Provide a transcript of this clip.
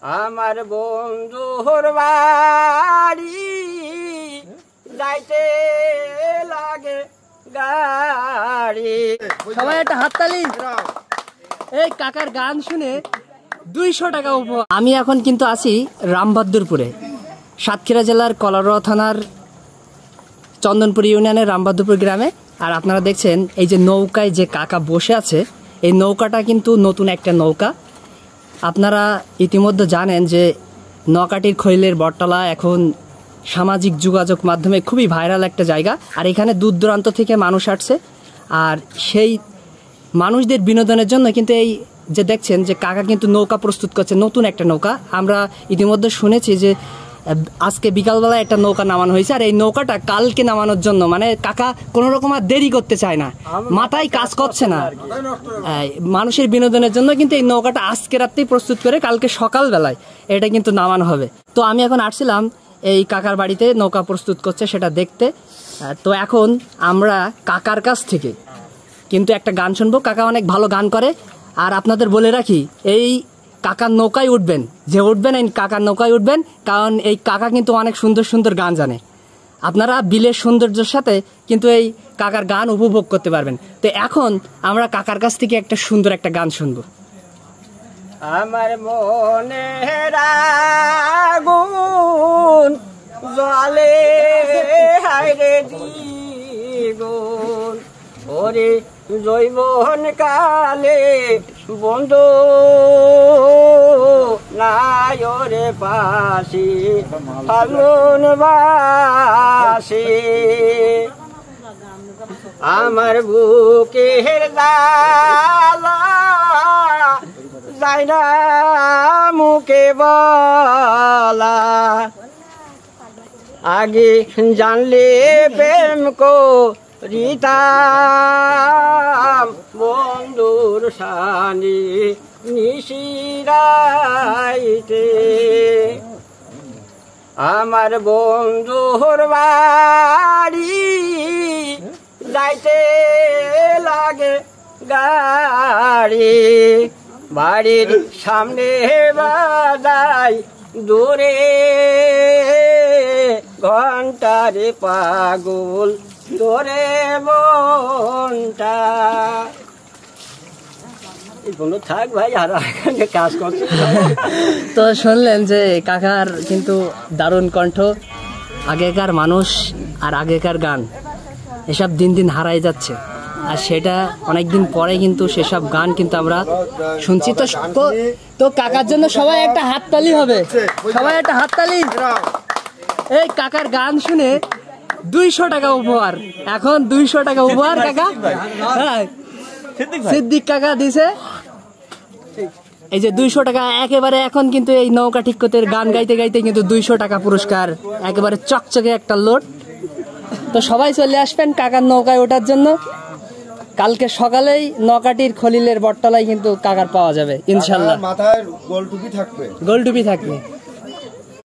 আমার বন্ধুর বাড়ি যাইতে লাগে গাড়ি। সবাই একটা হাততালি। এই কাকার গান শুনে 200 টাকা উপহার। আমি এখন কিন্তু আছি রামবাহাদুরপুরে, সাতক্ষীরা জেলার কলারোয়া থানার চন্দনপুর ইউনিয়নের রামবাহাদুরপুর গ্রামে। আর আপনারা দেখছেন এই যে নৌকায় যে কাকা বসে আছে, এই নৌকাটা কিন্তু নতুন একটা নৌকা। আপনারা ইতিমধ্যে জানেন যে নৌকাটির খৈলের বটতলা এখন সামাজিক যোগাযোগ মাধ্যমে খুবই ভাইরাল একটা জায়গা। আর এখানে দূর দূরান্ত থেকে মানুষ আসছে, আর সেই মানুষদের বিনোদনের জন্য কিন্তু এই যে দেখছেন যে কাকা কিন্তু নৌকা প্রস্তুত করছে, নতুন একটা নৌকা। আমরা ইতিমধ্যে শুনেছি যে আজকে বিকালবেলা একটা নৌকা নামানো হয়েছে, আর এই নৌকাটা কালকে নামানোর জন্য মানে কাকা কোনো রকম আর দেরি করতে চায় না, মাথায় কাজ করছে না। মানুষের বিনোদনের জন্য কিন্তু এই নৌকাটা আজকে রাত্রেই প্রস্তুত করে কালকে সকালবেলায় এটা কিন্তু নামানো হবে। তো আমি এখন আসছিলাম এই কাকার বাড়িতে নৌকা প্রস্তুত করছে সেটা দেখতে। তো এখন আমরা কাকার কাছ থেকে কিন্তু একটা গান শুনবো। কাকা অনেক ভালো গান করে। আর আপনাদের বলে রাখি, এই কাকার নৌকায় উঠবেন, যে উঠবেন এই কাকার নৌকায় উঠবেন, কারণ এই কাকা কিন্তু অনেক সুন্দর সুন্দর গান জানে। আপনারা বিলের সৌন্দর্যের সাথে কিন্তু এই কাকার গান উপভোগ করতে পারবেন। তো এখন আমরা কাকার কাছ থেকে একটা সুন্দর একটা গান শুনবো। আমার মনের আগুন জ্বলে হায়রে দ্বিগুণ, ওরে জৈবন কালে বন্ধু নাই ওরে পাশি ফাল্গুন বাসি, আমার বুকের জ্বালা যায় না মুখে বলা, আগে জানলে প্রেম করিতাম বন্ধুর সানি নিশিরাইতে। আমার বন্ধুর বাড়ি যাইতে লাগে গাড়ি, বাড়ির সামনে বাজাই দূরে ঘন্টারে পাগল ধরে মনটা। থাক ভাই, আর কাজ করছে। তো শুনলেন যে কাকার কিন্তু দারুণ কণ্ঠ। আগেকার মানুষ আর আগেকার গান এসব দিন দিন হারাই যাচ্ছে, আর সেটা অনেকদিন পরে কিন্তু সেসব গান কিন্তু আমরা শুনছি। তো কাকার জন্য সবাই একটা হাততালি হবে, সবাই একটা হাততালি। এই কাকার গান শুনে 200 টাকা উপহার। এখন 200 টাকা উপহার কাকা, হ্যাঁ সিদ্দিক কাকা দিছে। এই যে 200 টাকা একেবারে এখন কিন্তু এই নৌকা ঠিক করতে গান গাইতে গাইতে কিন্তু 200 টাকা পুরস্কার, একেবারে চকচকে একটা লোড। তো সবাই চলে আসবেন কাকার নৌকায় ওঠার জন্য। কালকে সকালেই নৌকাটির খলিলের বটতলায় কিন্তু কাকার পাওয়া যাবে ইনশাল্লাহ। মাথায় গোল টুপি থাকবে, গোল টুপি থাকবে।